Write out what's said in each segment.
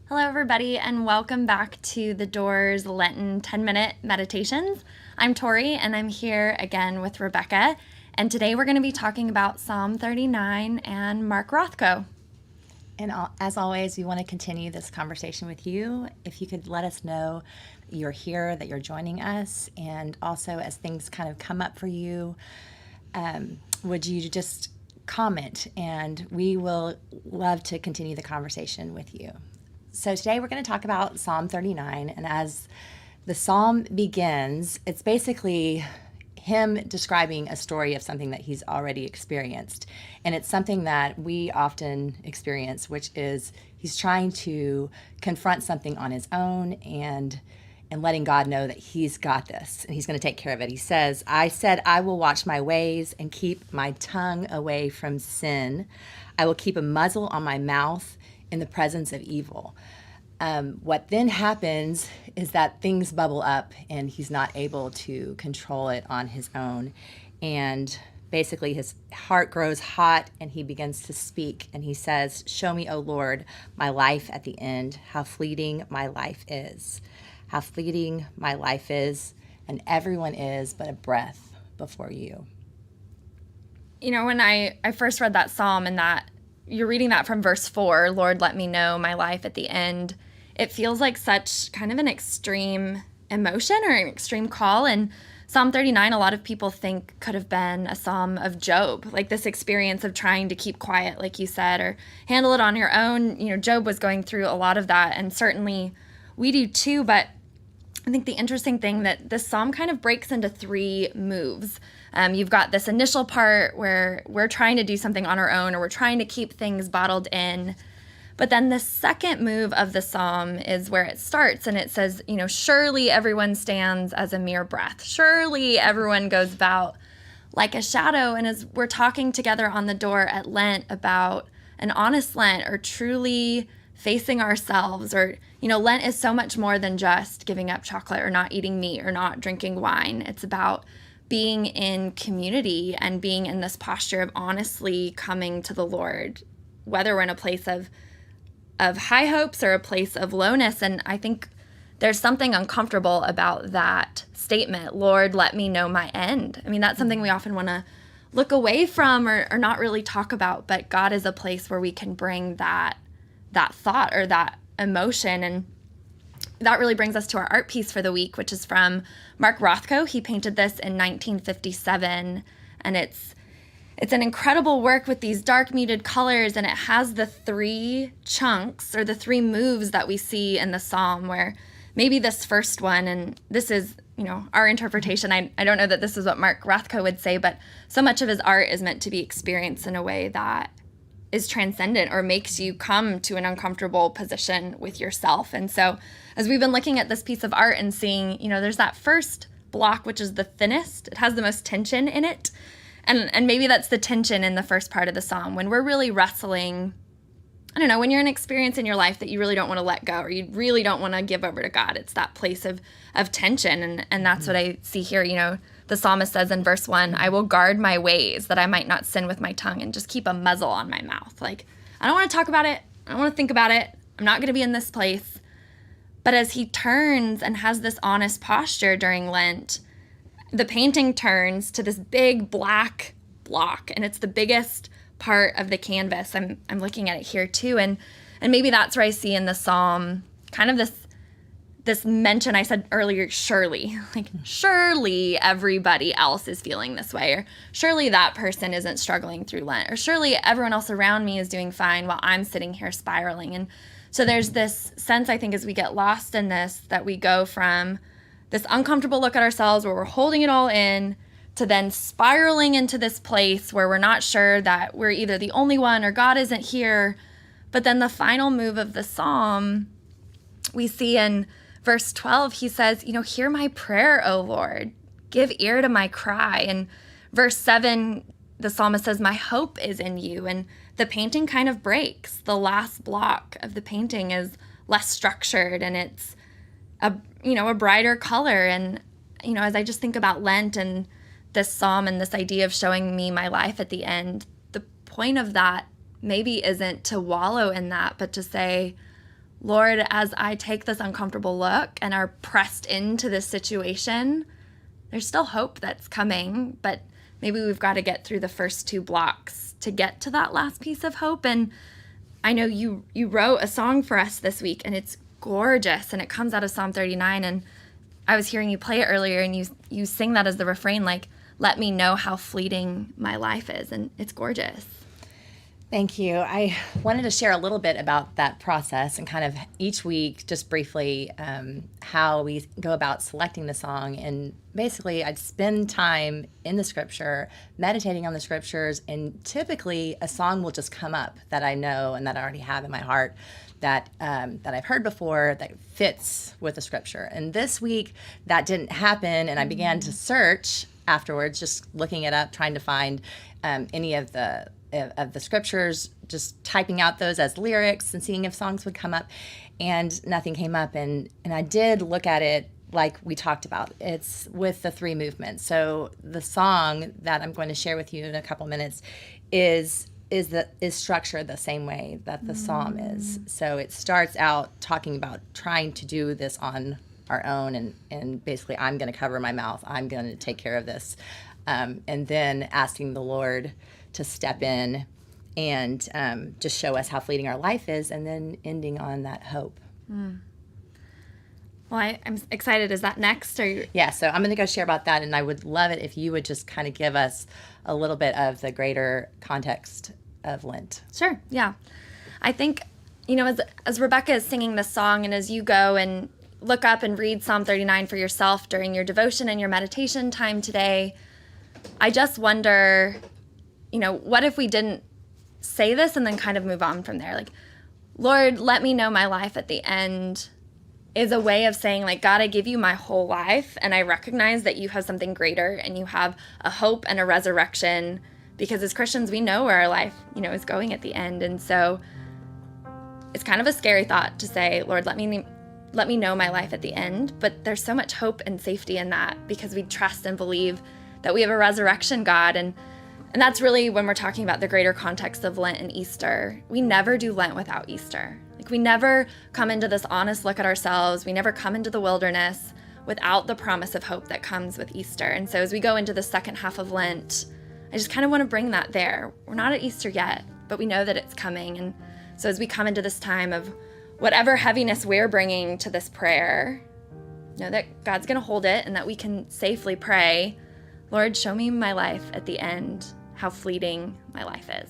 Hello, everybody, and welcome back to the Doors Lenten 10-minute meditations. I'm Tori, and I'm here again with Rebekah, and today we're going to be talking about Psalm 39 and Mark Rothko. And as always, we want to continue this conversation with you. If you could let us know you're here, that you're joining us, and also as things kind of come up for you, would you just comment, and we will love to continue the conversation with you. So today we're going to talk about Psalm 39, and as the psalm begins, it's basically him describing a story of something that he's already experienced. And it's something that we often experience, which is he's trying to confront something on his own and letting God know that he's got this and he's going to take care of it. He says, I said, I will watch my ways and keep my tongue away from sin. I will keep a muzzle on my mouth in the presence of evil. What then happens is that things bubble up and he's not able to control it on his own. And basically his heart grows hot and he begins to speak. And he says, show me, O Lord, my life at the end, how fleeting my life is. How fleeting my life is, and everyone is but a breath before you. You know, when I first read that psalm and that you're reading that from verse 4, Lord, let me know my life at the end, it feels like such kind of an extreme emotion or an extreme call. And Psalm 39, a lot of people think could have been a psalm of Job, like this experience of trying to keep quiet, like you said, or handle it on your own. You know, Job was going through a lot of that, and certainly we do too. But I think the interesting thing that this psalm kind of breaks into three moves. You've got this initial part where we're trying to do something on our own or we're trying to keep things bottled in. But then the second move of the psalm is where it starts, and it says, you know, surely everyone stands as a mere breath. Surely everyone goes about like a shadow. And as we're talking together on the door at Lent about an honest Lent or truly facing ourselves, or, you know, Lent is so much more than just giving up chocolate or not eating meat or not drinking wine. It's about being in community and being in this posture of honestly coming to the Lord, whether we're in a place of high hopes or a place of lowness. And I think there's something uncomfortable about that statement, Lord, let me know my end. I mean, that's something we often want to look away from or not really talk about, but God is a place where we can bring that thought or that emotion. And that really brings us to our art piece for the week, which is from Mark Rothko. He painted this in 1957, and it's an incredible work with these dark muted colors, and it has the three chunks or the three moves that we see in the psalm, where maybe this first one, and this is, you know, our interpretation. I don't know that this is what Mark Rothko would say, but so much of his art is meant to be experienced in a way that is transcendent or makes you come to an uncomfortable position with yourself. And so as we've been looking at this piece of art and seeing, you know, there's that first block, which is the thinnest. It has the most tension in it. And maybe that's the tension in the first part of the psalm when we're really wrestling. I don't know, when you're in an experience in your life that you really don't want to let go or you really don't want to give over to God. It's that place of tension. And that's what I see here. You know, the psalmist says in verse 1, I will guard my ways that I might not sin with my tongue, and just keep a muzzle on my mouth. Like, I don't want to talk about it. I don't want to think about it. I'm not going to be in this place. But as he turns and has this honest posture during Lent, the painting turns to this big black block, and it's the biggest part of the canvas. I'm looking at it here too, and maybe that's where I see in the psalm kind of this mention I said earlier, surely, like surely everybody else is feeling this way, or surely that person isn't struggling through Lent, or surely everyone else around me is doing fine while I'm sitting here spiraling. And so there's this sense, I think, as we get lost in this, that we go from this uncomfortable look at ourselves where we're holding it all in to then spiraling into this place where we're not sure that we're either the only one or God isn't here. But then the final move of the psalm, we see in verse 12, he says, you know, hear my prayer, O Lord, give ear to my cry. And verse 7, the psalmist says, my hope is in you. And the painting kind of breaks. The last block of the painting is less structured, and it's a brighter color. And, you know, as I just think about Lent and this psalm and this idea of showing me my life at the end, the point of that maybe isn't to wallow in that, but to say, Lord, as I take this uncomfortable look and are pressed into this situation, there's still hope that's coming, but maybe we've got to get through the first 2 blocks to get to that last piece of hope. And I know you wrote a song for us this week, and it's gorgeous, and it comes out of Psalm 39, and I was hearing you play it earlier, and you sing that as the refrain, like, let me know how fleeting my life is, and it's gorgeous. Thank you. I wanted to share a little bit about that process and kind of each week, just briefly, how we go about selecting the song. And basically, I'd spend time in the scripture, meditating on the scriptures, and typically a song will just come up that I know and that I already have in my heart that I've heard before that fits with the scripture. And this week, that didn't happen, and I began to search afterwards, just looking it up, trying to find any of the scriptures, just typing out those as lyrics and seeing if songs would come up, and nothing came up. And I did look at it like we talked about. It's with the 3 movements. So the song that I'm going to share with you in a couple minutes is structured the same way that the psalm is. So it starts out talking about trying to do this on our own, and basically I'm going to cover my mouth. I'm going to take care of this. And then asking the Lord to step in and just show us how fleeting our life is, and then ending on that hope. Well, I'm excited. Is that next? Yeah, so I'm going to go share about that, and I would love it if you would just kind of give us a little bit of the greater context of Lent. Sure, yeah. I think, as Rebekah is singing this song, and as you go and look up and read Psalm 39 for yourself during your devotion and your meditation time today, I just wonder, what if we didn't say this and then kind of move on from there? Like, Lord, let me know my life at the end is a way of saying, like, God, I give you my whole life, and I recognize that you have something greater, and you have a hope and a resurrection, because as Christians, we know where our life, is going at the end. And so it's kind of a scary thought to say, Lord, let me know my life at the end. But there's so much hope and safety in that, because we trust and believe that we have a resurrection God. And that's really when we're talking about the greater context of Lent and Easter. We never do Lent without Easter. Like, we never come into this honest look at ourselves. We never come into the wilderness without the promise of hope that comes with Easter. And so as we go into the second half of Lent, I just kind of want to bring that there. We're not at Easter yet, but we know that it's coming. And so as we come into this time of whatever heaviness we're bringing to this prayer, know that God's going to hold it, and that we can safely pray, Lord, show me my life at the end, how fleeting my life is.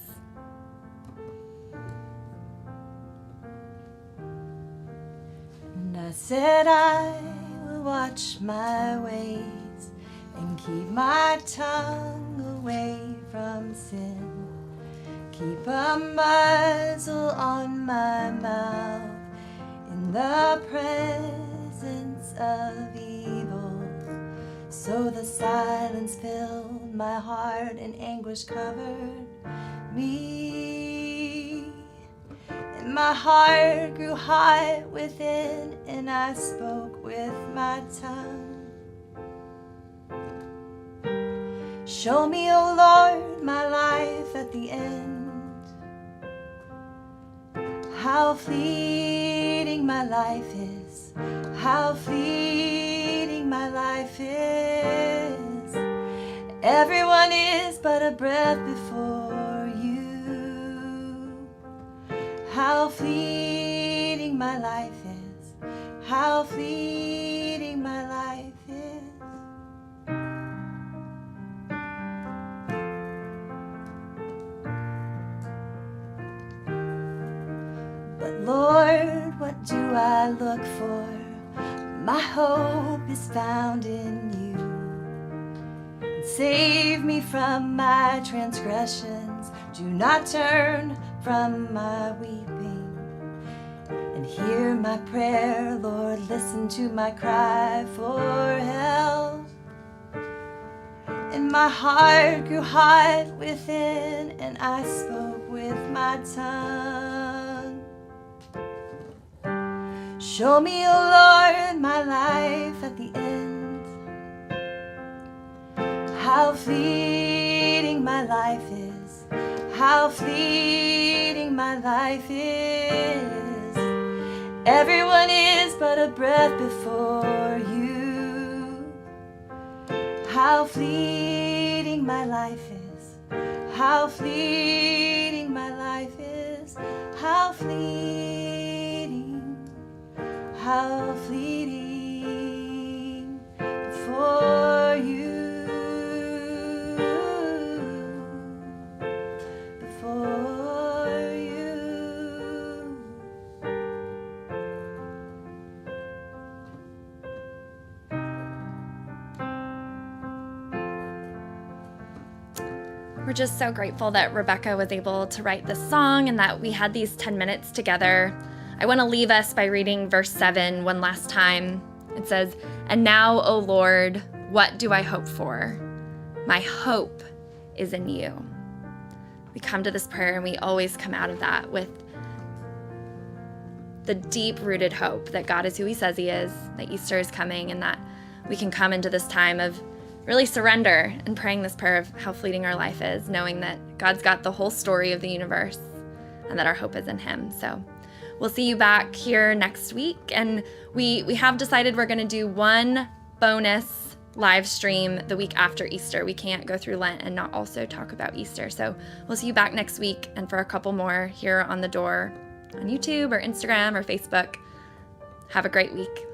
And I said I will watch my ways and keep my tongue away from sin. Keep a muzzle on my mouth in the presence of evil. So the silence filled my heart and anguish covered me. And my heart grew hot within, and I spoke with my tongue. Show me, O Lord, my life at the end. How fleeting my life is. How fleeting my life is. Everyone is but a breath before you. How fleeting my life is. How fleeting my life is. But Lord, what do I look for? My hope is found in you. And save me from my transgressions. Do not turn from my weeping. And hear my prayer, Lord, listen to my cry for help. And my heart grew hot within, and I spoke with my tongue. Show me, O Lord, my life at the end. How fleeting my life is. How fleeting my life is. Everyone is but a breath before you. How fleeting my life is. How fleeting my life is. How fleeting. How fleeting before you. Before you. We're just so grateful that Rebekah was able to write this song and that we had these 10 minutes together. I want to leave us by reading verse 7 one last time. It says, "And now, O Lord, what do I hope for? My hope is in you." We come to this prayer and we always come out of that with the deep-rooted hope that God is who he says he is, that Easter is coming, and that we can come into this time of really surrender and praying this prayer of how fleeting our life is, knowing that God's got the whole story of the universe and that our hope is in him. So we'll see you back here next week. And we have decided we're going to do one bonus live stream the week after Easter. We can't go through Lent and not also talk about Easter. So we'll see you back next week and for a couple more here on The Door on YouTube or Instagram or Facebook. Have a great week.